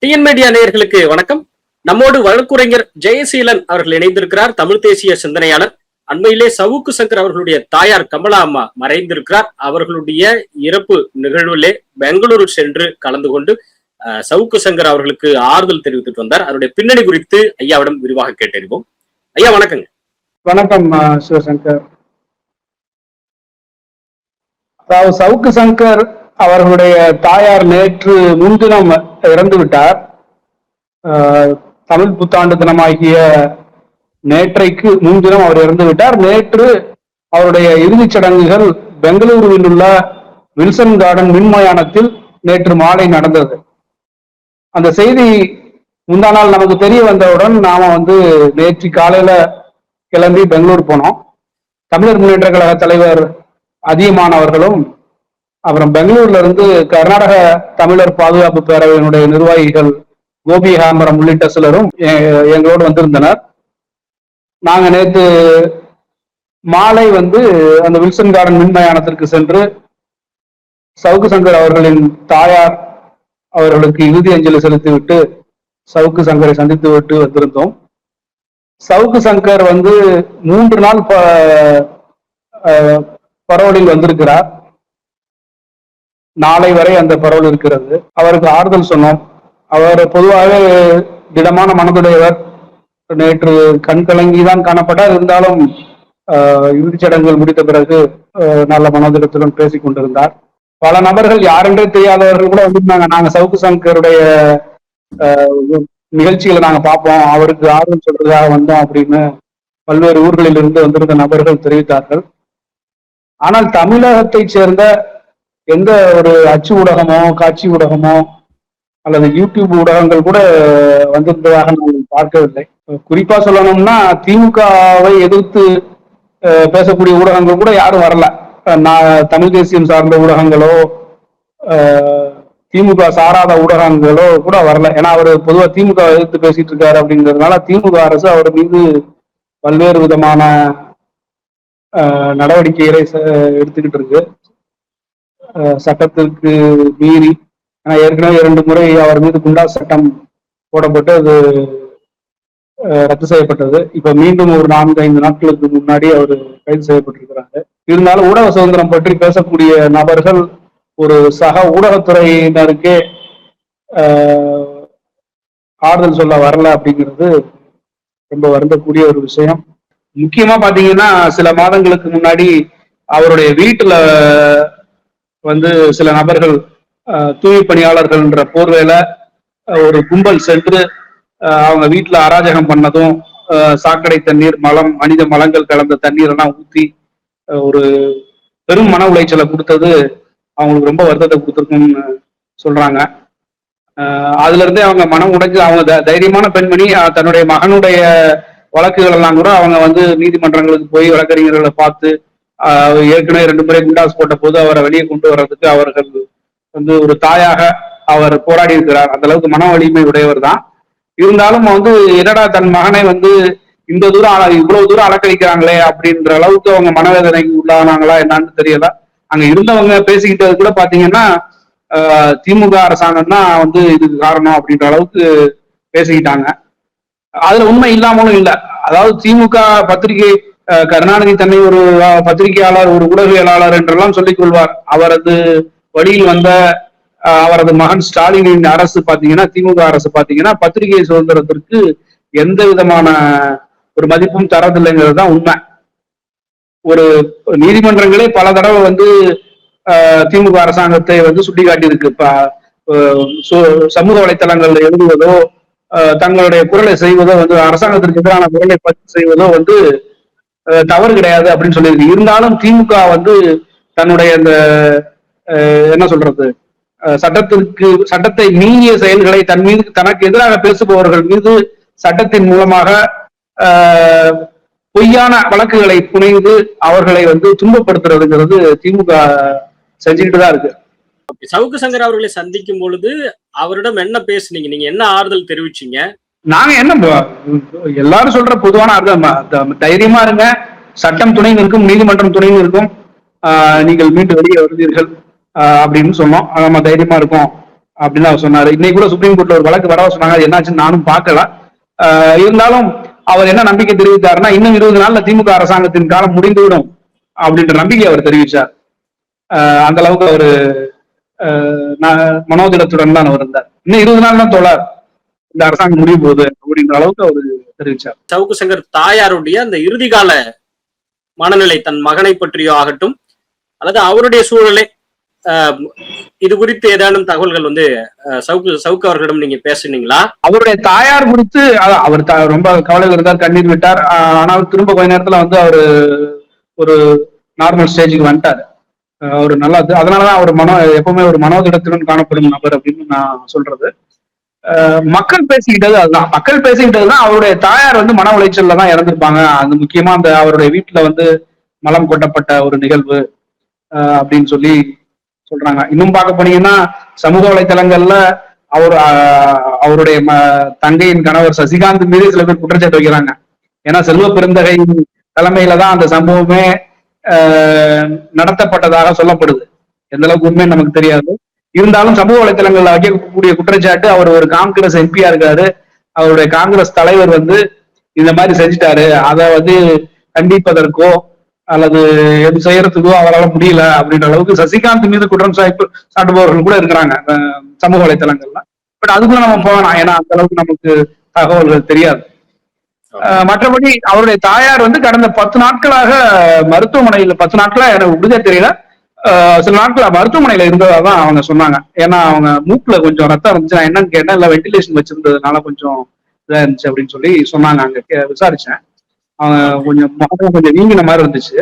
TN media நேயர்களுக்கு வணக்கம். நம்மோடு வழக்குரைஞர் ஜெயசீலன் அவர்கள் இணைந்திருக்கிறார். தமிழ் தேசிய சிந்தனையாளர். அண்மையிலே சவுக்கு சங்கர் அவர்களுடைய தாயார் கமலா அம்மா மறைந்திருக்கிறார். அவர்களுடைய இறப்பு நிகழ்விலே பெங்களூரு சென்று கலந்து கொண்டு சவுக்கு சங்கர் அவர்களுக்கு ஆறுதல் தெரிவித்துட்டு வந்தார். அவருடைய பின்னணி குறித்து ஐயாவிடம் விரிவாக கேட்டறிவோம். ஐயா வணக்கங்க. வணக்கம் சிவசங்கர். அதாவது சவுக்கு சங்கர் அவர்களுடைய தாயார் நேற்று முன்தினம் இறந்து விட்டார். தமிழ் புத்தாண்டு தினமாகிய நேற்றைக்கு முன்தினம் அவர் இறந்து விட்டார். நேற்று அவருடைய இறுதிச் சடங்குகள் பெங்களூருவில் உள்ள வில்சன் கார்டன் மின்மயானத்தில் நேற்று மாலை நடந்தது. அந்த செய்தி முந்தா நாள் நமக்கு தெரிய வந்தவுடன் நாம நேற்று காலையில கிளம்பி பெங்களூர் போனோம். தமிழர் முன்னேற்ற கழக தலைவர் அதியமான் அவர்களும் அப்புறம் பெங்களூர்ல இருந்து கர்நாடக தமிழர் பாதுகாப்பு பேரவையினுடைய நிர்வாகிகள் கோபி ஹாம்பரம் உள்ளிட்ட சிலரும் எங்களோடு வந்திருந்தனர். நாங்க நேற்று மாலை அந்த வில்சன் கார்டன் மின்மயானத்திற்கு சென்று சவுக்கு சங்கர் அவர்களின் தாயார் அவர்களுக்கு இறுதி அஞ்சலி செலுத்திவிட்டு சவுக்கு சங்கரை சந்தித்து விட்டு வந்திருந்தோம். சவுக்கு சங்கர் 3 நாள் பரோலில் வந்திருக்கிறார். நாளை வரை அந்த பரோல் இருக்கிறது. அவருக்கு ஆறுதல் சொன்னோம். அவர் பொதுவாகவே திடமான மனதுடையவர். நேற்று கண் கலங்கிதான் காணப்பட்டார். இருந்தாலும் இறுதிச் சடங்குகள் முடித்த பிறகு நல்ல மனதிடத்துடன் பேசிக் கொண்டிருந்தார். பல நபர்கள் யாரென்றே தெரியாதவர்கள் கூட வந்திருந்தாங்க. நாங்க சவுக்கு சங்கருடைய நிகழ்ச்சிகளை நாங்க பார்ப்போம், அவருக்கு ஆர்வம் சொல்றதாக வந்தோம் அப்படின்னு பல்வேறு ஊர்களில் இருந்து வந்திருந்த நபர்கள் தெரிவித்தார்கள். ஆனால் தமிழகத்தை சேர்ந்த எந்த ஒரு அச்சு ஊடகமோ காட்சி ஊடகமோ அல்லது யூடியூப் ஊடகங்கள் கூட வந்திருந்ததாக நான் பார்க்கவில்லை. குறிப்பா சொல்லணும்னா திமுகவை எதிர்த்து பேசக்கூடிய ஊடகங்கள் கூட யாரும் வரல. நான் தமிழ் தேசியம் சார்ந்த ஊடகங்களோ திமுக சாராத ஊடகங்களோ கூட வரல. ஏன்னா அவர் பொதுவா திமுக எதிர்த்து பேசிட்டு இருக்காரு அப்படிங்கிறதுனால திமுக அரசு அவர் மீது பல்வேறு விதமான நடவடிக்கைகளை எடுத்துக்கிட்டு இருக்கு. சட்டத்திற்கு மீறி ஏற்கனவே 2 முறை அவர் மீது குண்டாஸ் சட்டம் போடப்பட்டு அது ரத்து செய்யப்பட்டது. இப்ப மீண்டும் ஒரு 4-5 நாட்களுக்கு முன்னாடி அவர் கைது செய்யப்பட்டிருக்கிறாங்க. இருந்தாலும் ஊடக சுதந்திரம் பற்றி பேசக்கூடிய நபர்கள் ஒரு சக ஊடகத்துறையினருக்கே ஆறுதல் சொல்ல வரல அப்படிங்கிறது ரொம்ப வருந்தக்கூடிய ஒரு விஷயம். முக்கியமா பாத்தீங்கன்னா சில மாதங்களுக்கு முன்னாடி அவருடைய வீட்டுல சில நபர்கள் தூய்மை பணியாளர்கள்ன்ற போர்வேல ஒரு கும்பல் சென்று அவங்க வீட்டுல அராஜகம் பண்ணதும் சாக்கடை தண்ணீர் மனித மலங்கள் கலந்த தண்ணீர் எல்லாம் ஊத்தி ஒரு பெரும் மன உளைச்சலை கொடுத்தது அவங்களுக்கு ரொம்ப வருத்தத்தை கொடுத்துருக்குன்னு சொல்றாங்க. அதுல இருந்தே அவங்க மனம் உடைஞ்சு அவங்க தைரியமான பெண்மணி தன்னுடைய மகனுடைய வழக்குகள் எல்லாம் கூட அவங்க நீதிமன்றங்களுக்கு போய் வழக்கறிஞர்களை பார்த்து ஏற்கனவே 2 முறை குண்டாஸ் போட்ட போது அவரை வெளியே கொண்டு வர்றதுக்கு அவர்கள் ஒரு தாயாக அவர் போராடி இருக்கிறார். அந்த அளவுக்கு மன வலிமை உடையவர் தான். இருந்தாலும் என்னடா தன் மகனை இந்த தூரம் இவ்வளவு தூரம் அலக்கழிக்கிறாங்களே அப்படின்ற அளவுக்கு அவங்க மனவேதனைக்கு உள்ளானாங்களா என்னன்னு தெரியல. அங்க இருந்தவங்க பேசிக்கிட்டது கூட பாத்தீங்கன்னா திமுக அரசாங்கம் தான் இதுக்கு காரணம் அப்படின்ற அளவுக்கு பேசிக்கிட்டாங்க. அதுல உண்மை இல்லாமலும் இல்லை. அதாவது திமுக பத்திரிகை கருணாநிதி தன்னை ஒரு பத்திரிகையாளர் ஒரு ஊடகவியலாளர் என்றெல்லாம் சொல்லிக் கொள்வார். அவரது வழியில் வந்த அவரது மகன் ஸ்டாலினின் அரசு பாத்தீங்கன்னா திமுக அரசு பாத்தீங்கன்னா பத்திரிகை சுதந்திரத்திற்கு எந்த விதமான ஒரு மதிப்பும் தரதில்லைங்கிறது தான் உண்மை. ஒரு நீதிமன்றங்களே பல தடவை திமுக அரசாங்கத்தை சுட்டிக்காட்டி இருக்கு. சமூக வலைத்தளங்கள்ல எழுதுவதோ தங்களுடைய குரலை செய்வதோ அரசாங்கத்திற்கு எதிரான குரலை பதிவு செய்வதோ தவறு கிடையாது அப்படின்னு சொல்லியிருக்கு. இருந்தாலும் திமுக தன்னுடைய அந்த என்ன சொல்றது சட்டத்தை மீறிய செயல்களை தன் மீது தனக்கு எதிராக பேசுபவர்கள் மீது சட்டத்தின் மூலமாக பொய்யான வழக்குகளை புனைந்து அவர்களை துன்பப்படுத்துறதுங்கிறது திமுக செஞ்சுக்கிட்டு தான் இருக்கு. சவுக்கு சங்கர் அவர்களை சந்திக்கும் பொழுது அவரிடம் என்ன பேசுனீங்க? நீங்க என்ன ஆறுதல் தெரிவிச்சீங்க? நாங்க என்ன எல்லாரும் சொல்ற பொதுவான அர்த்தம், தைரியமா இருங்க, சட்டம் துணை நிற்கும், நீதிமன்றம் துணை நிற்கும், நீங்கள் மீண்டும் வெளியே வருவீர்கள் அப்படின்னு சொன்னோம். நம்ம தைரியமா இருக்கோம் அப்படின்னு அவர் சொன்னாரு. இன்னைக்கு கூட சுப்ரீம் கோர்ட்ல ஒரு வழக்கு வரவ சொன்னாங்க, அது என்னாச்சுன்னு நானும் பார்க்கல. இருந்தாலும் அவர் என்ன நம்பிக்கை தெரிவித்தாருன்னா, இன்னும் 20 நாள்ல திமுக அரசாங்கத்தின் காலம் முடிந்துவிடும் அப்படின்ற நம்பிக்கை அவர் தெரிவிச்சார். அந்த அளவுக்கு அவரு மனோதிடத்துடன் தான் அவர் இருந்தார். இன்னும் 20 நாள் தான் தோழர் இந்த அரசாங்கம் முடிய போகுது அப்படின்ற அளவுக்கு அவரு தெரிவிச்சார். சவுக்கு சங்கர் தாயாருடைய அந்த இறுதிகால மனநிலை, தன் மகனை பற்றியோ ஆகட்டும் அல்லது அவருடைய சூழலை, இது குறித்து ஏதானும் தகவல்கள் வந்து சவுக்கு அவர்களிடம் நீங்க பேசுனீங்களா? அவருடைய தாயார் குறித்து அவர் ரொம்ப கவலையில் இருந்தார், கண்ணீர் விட்டார். ஆனால் திரும்ப கொஞ்ச நேரத்துல வந்து அவரு ஒரு நார்மல் ஸ்டேஜுக்கு வந்துட்டாரு. அவரு நல்லா, அதனாலதான் அவர் எப்பவுமே ஒரு மனோதிடத்துடன் காணப்படும் நபர் அப்படின்னு நான் சொல்றது. மக்கள் பேசிக்கிட்டது அதுதான், மக்கள் பேசிக்கிட்டதுதான். அவருடைய தாயார் வந்து மன உளைச்சல்ல தான் இறந்திருப்பாங்க. அது முக்கியமா அந்த அவருடைய வீட்டுல வந்து மலம் கொட்டப்பட்ட ஒரு நிகழ்வு அப்படின்னு சொல்லி சொல்றாங்க. இன்னும் பார்க்க போனீங்கன்னா சமூக வலைத்தளங்கள்ல அவருடைய தங்கையின் கணவர் சசிகாந்த் மீது சில பேர் குற்றச்சாட்டு வைக்கிறாங்க. ஏன்னா செல்வ பெருந்தகை தலைமையில தான் அந்த சம்பவமே நடத்தப்பட்டதாக சொல்லப்படுது. எந்த அளவுக்கு உண்மை நமக்கு தெரியாது. இருந்தாலும் சமூக வலைத்தளங்கள்ல வைக்கக்கூடிய குற்றச்சாட்டு, அவர் ஒரு காங்கிரஸ் எம்பியா இருக்காரு, அவருடைய காங்கிரஸ் தலைவர் வந்து இந்த மாதிரி செஞ்சுட்டாரு, அதை வந்து கண்டிப்பதற்கோ அல்லது எது செய்யறதுக்கோ அவரால் முடியல அப்படின்ற அளவுக்கு சசிகாந்த் மீது குற்றம் சாட்டுபவர்கள் கூட இருக்கிறாங்க சமூக வலைத்தளங்கள்ல. பட் அதுக்குள்ள நம்ம போகலாம், ஏன்னா அந்த அளவுக்கு நமக்கு தகவல்கள் தெரியாது. மற்றபடி அவருடைய தாயார் வந்து கடந்த 10 நாட்களாக மருத்துவமனையில, 10 நாட்களா எனக்கு உறுதியா தெரியல, சில நாட்கள் மருத்துவமனையில இருந்ததாதான் அவங்க சொன்னாங்க. ஏன்னா அவங்க மூக்குல கொஞ்சம் ரத்தம் இருந்துச்சு. நான் என்னன்னு கேட்டேன், இல்ல வென்டிலேஷன் வச்சிருந்ததுனால கொஞ்சம் இதா இருந்துச்சு அப்படின்னு சொல்லி சொன்னாங்க. அங்க விசாரிச்சேன். அவங்க கொஞ்சம் வீங்கின மாதிரி இருந்துச்சு,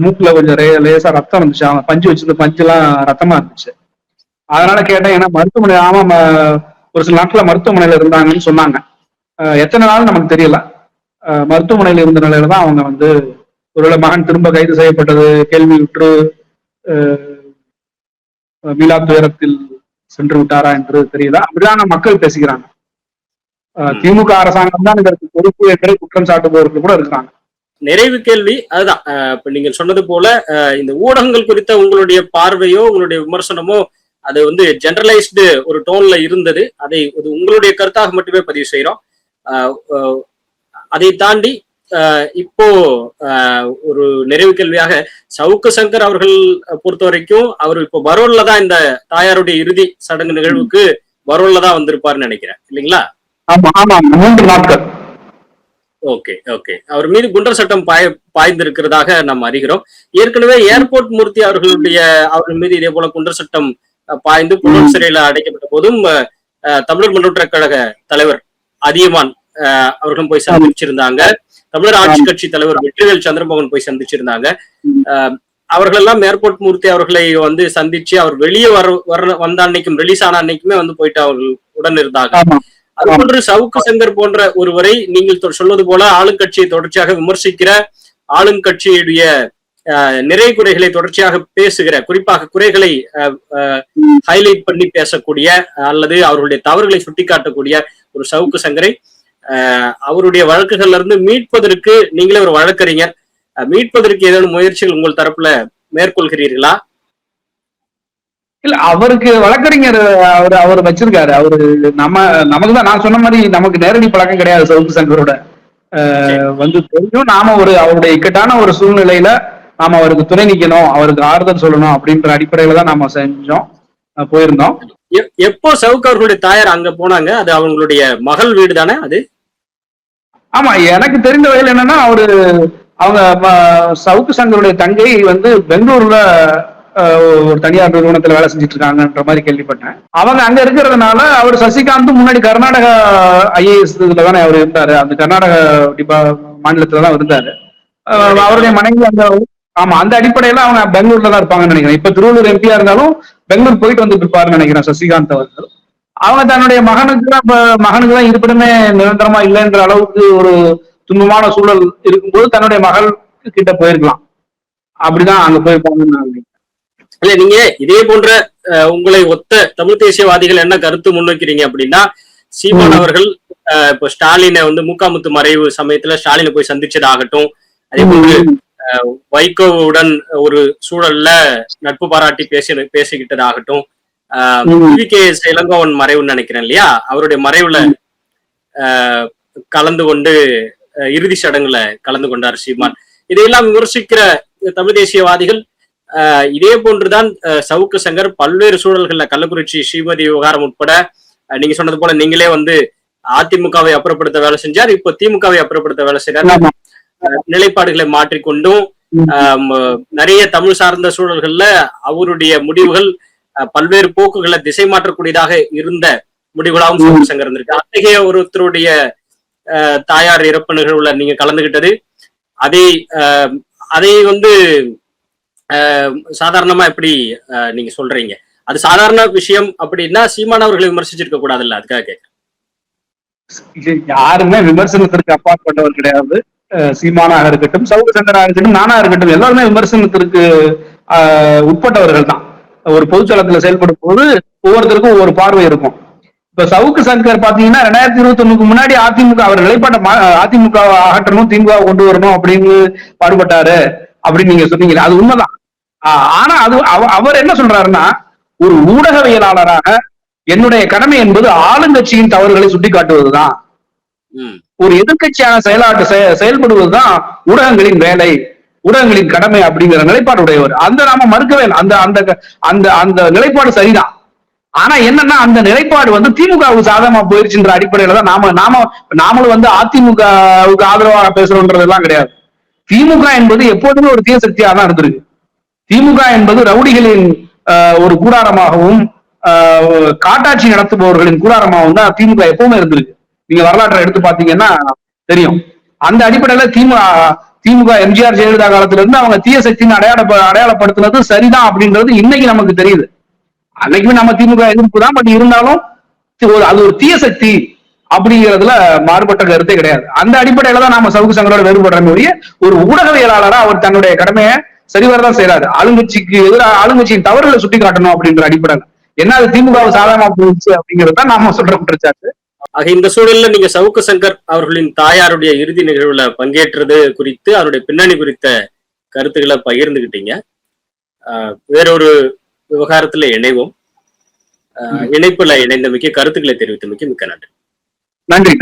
மூக்குல கொஞ்சம் லேசா ரத்தம் இருந்துச்சு, அவங்க பஞ்சு வச்சிருந்த பஞ்செல்லாம் ரத்தமா இருந்துச்சு. அதனால கேட்டேன், ஏன்னா மருத்துவமனை, ஆமா ஒரு சில நாட்கள மருத்துவமனையில இருந்தாங்கன்னு சொன்னாங்க. எத்தனை நாள் நமக்கு தெரியல. மருத்துவமனையில இருந்த நிலையில தான் அவங்க வந்து ஒருவேளை மகன் திரும்ப கைது செய்யப்பட்டது கேள்வியுற்று மீளா துயரத்தில் சென்று விட்டாரா என்று தெரியல. அப்படிதான் மக்கள் பேசுகிறாங்க. திமுக அரசாங்கம் தான் இதற்கு பொறுப்பு என்று குற்றம் சாட்டுபவர்கள் கூட இருக்கிறாங்க. நிறைவு கேள்வி அதுதான், இப்ப நீங்க சொன்னது போல இந்த ஊடகங்கள் குறித்த உங்களுடைய பார்வையோ உங்களுடைய விமர்சனமோ அது வந்து ஜெனரலைஸ்டு ஒரு டோன்ல இருந்தது. அதை உங்களுடைய கருத்தாக மட்டுமே பதிவு செய்யறோம். அதை தாண்டி இப்போ ஒரு நிறைவு கேள்வியாக, சவுக்கு சங்கர் அவர்கள் பொறுத்த வரைக்கும் அவர் இப்போ பரோல்ல தான் இந்த தாயாருடைய இறுதி சடங்கு நிகழ்வுக்கு பரோல்ல தான் வந்திருப்பாருன்னு நினைக்கிறேன், இல்லைங்களா? ஆமா ஆமா, 3 நாட்கள். Okay okay. அவர் மீது குண்டர் சட்டம் பாய்ந்திருக்கிறதாக நாம் அறிகிறோம். ஏற்கனவே ஏர்போர்ட் மூர்த்தி அவர்கள் மீது இதே போல குண்டர் சட்டம் பாய்ந்து புலன் சிறையில அடைக்கப்பட்ட போதும் தமிழர் முன்னேற்ற கழக தலைவர் அதியமான் அவர்களும் போய் சந்திச்சிருந்தாங்க. தமிழர் ஆட்சி கட்சி தலைவர் வெற்றிவேல் சந்திரமோகன் போய் சந்திச்சிருந்தாங்க. அவர்கள் எல்லாம் ஏர்போர்ட் மூர்த்தி அவர்களை வந்து சந்திச்சு அவர் வெளியே வந்த அன்னைக்கும், ரிலீஸ் ஆன அன்னைக்குமே வந்து போயிட்டு அவர்கள் உடன் இருந்தாங்க. அதுபோன்று சவுக்கு சங்கர் போன்ற ஒருவரை நீங்கள் சொல்வது போல ஆளுங்கட்சியை தொடர்ச்சியாக விமர்சிக்கிற, ஆளுங்கட்சியுடைய நிறை குறைகளை தொடர்ச்சியாக பேசுகிற, குறிப்பாக குறைகளை ஹைலைட் பண்ணி பேசக்கூடிய அல்லது அவர்களுடைய தவறுகளை சுட்டிக்காட்டக்கூடிய ஒரு சவுக்கு சங்கரை அவருடைய வழக்குகள்ல இருந்து மீட்பதற்கு நீங்களே ஒரு வழக்கறிஞர், மீட்பதற்கு ஏதேனும் முயற்சிகள் உங்கள் தரப்புல மேற்கொள்கிறீர்களா? இல்ல, அவருக்கு வழக்கறிஞர் அவர் வச்சிருக்காரு. அவரு நமக்கு தான், நான் சொன்ன மாதிரி நமக்கு நேரடி பழக்கம் கிடையாது சவுக்கு சங்கரோட. வந்து தெரியும், நாம அவருடைய இக்கட்டான ஒரு சூழ்நிலையில நாம அவருக்கு துணை நிக்கணும், அவருக்கு ஆறுதல் சொல்லணும் அப்படின்ற அடிப்படையில தான் நாம செஞ்சோம், போயிருந்தோம். எப்போ சவுக்கு அவர்களுடைய தாயார் அங்க போனாங்க? அது அவங்களுடைய மகள் வீடு தானே அது? ஆமா, எனக்கு தெரிந்த வகையில் என்னன்னா, அவங்க சவுக்கு சங்கருடைய தங்கை வந்து பெங்களூர்ல ஒரு தனியார் நிறுவனத்துல வேலை செஞ்சுட்டு இருக்காங்கன்ற மாதிரி கேள்விப்பட்டேன். அவங்க அங்க இருக்கிறதுனால அவர் சசிகாந்த் முன்னாடி கர்நாடகா IAS இதுல தானே அவர் இருந்தாரு, அந்த கர்நாடக மாநிலத்துலதான் இருந்தாரு. அவருடைய மனைவி ஆமா, அந்த அடிப்படையில அவங்க பெங்களூர்ல தான் இருப்பாங்கன்னு நினைக்கிறேன். இப்ப திருவள்ளூர் எம்பியா இருந்தாலும் பெங்களூர் போயிட்டு வந்துட்டு இருப்பாருன்னு நினைக்கிறேன் சசிகாந்த் அவர்கள். அவங்க தன்னுடைய மகனுக்கு இருப்பிடமே நிரந்தரமா இல்லைன்ற அளவுக்கு ஒரு துன்பமான சூழல் இருக்கும்போது தன்னுடைய மகள் கிட்ட போயிருக்கலாம், அப்படிதான் அங்க போயிருப்பாங்கன்னு நான் நினைக்கிறேன். இல்ல, நீங்க இதே போன்ற உங்களை ஒத்த தமிழ் தேசியவாதிகள் என்ன கருத்து முன்வைக்கிறீங்க அப்படின்னா, சீமான் அவர்கள் இப்போ ஸ்டாலினை வந்து முகாமுத்து மறைவு சமயத்துல ஸ்டாலினை போய் சந்திச்சதாகட்டும், அதே போன்று வைகோவுடன் ஒரு சூழல்ல நட்பு பாராட்டி பேசிக்கிட்டதாகட்டும், வி.கே.எஸ். இளங்கோவன் மறைவுன்னு நினைக்கிறேன் இல்லையா, அவருடைய மறைவுல கலந்து கொண்டு இறுதி சடங்குல கலந்து கொண்டார் சீமான். இதையெல்லாம் விமர்சிக்கிற தமிழ் தேசியவாதிகள் இதே போன்றுதான் சவுக்கு சங்கர் பல்வேறு சூழல்கள்ல கள்ளக்குறிச்சி ஸ்ரீமதி விவகாரம் உட்பட நீங்க சொன்னது போல நீங்களே வந்து அதிமுகவை அப்புறப்படுத்த வேலை செஞ்சார், இப்போ திமுகவை அப்புறப்படுத்த வேலை செய்யறாரு. நிலைப்பாடுகளை மாற்றிக்கொண்டும் நிறைய தமிழ் சார்ந்த சூழல்கள்ல அவருடைய முடிவுகள் பல்வேறு போக்குகளை திசை மாற்றக்கூடியதாக இருந்த முடிவுகளாகவும் சவுக்கு சங்கர் இருந்திருக்கு. அத்தகைய ஒருத்தருடைய தாயார் இறப்பு நிகழ்வுல நீங்க கலந்துகிட்டது, அதை வந்து சாதாரணமா எப்படி நீங்க சொல்றீங்க? அது சாதாரண விஷயம் அப்படின்னா சீமான் அவர்களை விமர்சிச்சிருக்க கூடாதுல்ல, அதுக்காக கேட்கிறேன். யாருமே விமர்சனத்திற்கு அப்பாற்பட்டவர் கிடையாது. சீமானாக இருக்கட்டும், சவுக்கு சங்கராக இருக்கட்டும், நானா இருக்கட்டும், எல்லாருமே விமர்சனத்திற்கு உட்பட்டவர்கள் தான். ஒரு பொதுச்சலத்துல செயல்படும் போது ஒவ்வொருத்தருக்கும் ஒவ்வொரு பார்வை இருக்கும். இப்ப சவுக்கு சங்கர் பாத்தீங்கன்னா 2021 முன்னாடி அதிமுக அவர் நிலைப்பாட்டை அதிமுக அகற்றணும், திமுக கொண்டு வரணும் அப்படின்னு பாடுபட்டாரு அப்படின்னு நீங்க சொன்னீங்க, அது உண்மைதான். ஆனா அது அவர் என்ன சொல்றாருன்னா, ஒரு ஊடகவியலாளராக என்னுடைய கடமை என்பது ஆளுங்கட்சியின் தவறுகளை சுட்டிக்காட்டுவதுதான், ஒரு எதிர்கட்சியான செயல்படுவதுதான் ஊடகங்களின் வேலை, ஊடகங்களின் கடமை அப்படிங்கிற நிலைப்பாடு உடையவர். அந்த நாம மறுக்கவே இல்லை, அந்த அந்த அந்த அந்த நிலைப்பாடு சரிதான். ஆனா என்னன்னா, அந்த நிலைப்பாடு வந்து திமுகவுக்கு சாதகமா போயிருச்சுன்ற அடிப்படையில தான் நாமளும் வந்து அதிமுகவுக்கு ஆதரவாக பேசுறோன்றதெல்லாம் கிடையாது. திமுக என்பது எப்போதுமே ஒரு தீய சக்தியா தான் இருந்திருக்கு. திமுக என்பது ரவுடிகளின் ஒரு கூடாரமாகவும் காட்டாட்சி நடத்துபவர்களின் கூடாரமாகவும் தான் திமுக எப்பவுமே இருந்திருக்கு. நீங்க வரலாற்றை எடுத்து பாத்தீங்கன்னா தெரியும். அந்த அடிப்படையில திமுக எம்ஜிஆர் ஜெயலலிதா காலத்துல இருந்து அவங்க தீய சக்தின்னு அடையாளப்படுத்தினது சரிதான் அப்படின்றது இன்னைக்கு நமக்கு தெரியுது. அன்னைக்குமே நம்ம திமுக எதிர்ப்பு தான், பட் இருந்தாலும் அது ஒரு தீய சக்தி அப்படிங்கிறதுல மாறுபட்ட கருத்தே கிடையாது. அந்த அடிப்படையில தான் நாம சவுக்கு சங்கரோட வேறுபடுற ஒரு ஊடகவியலாளரா அவர் தன்னுடைய கடமையை சரிவரதான் செய்யறாரு. ஆளுங்கட்சிக்கு எதிராக ஆளுங்கட்சியின் தவறுகளை சுட்டி காட்டணும் அப்படின்ற அடிப்படையில் என்ன அது திமுக சாதகமா போயிடுச்சு அப்படிங்கிறத நாம சொல்ற குற்றச்சாட்டு. ஆக இந்த சூழல்ல நீங்க சவுக்கு சங்கர் அவர்களின் தாயாருடைய இறுதி நிகழ்வுல பங்கேற்றது குறித்து அவருடைய பின்னணி குறித்த கருத்துக்களை பகிர்ந்துகிட்டீங்க. வேறொரு விவகாரத்துல இணைவோம். இணைப்புல இணைந்தமைக்கு கருத்துக்களை தெரிவித்தமைக்கு மிக்க நன்றி. நன்றி.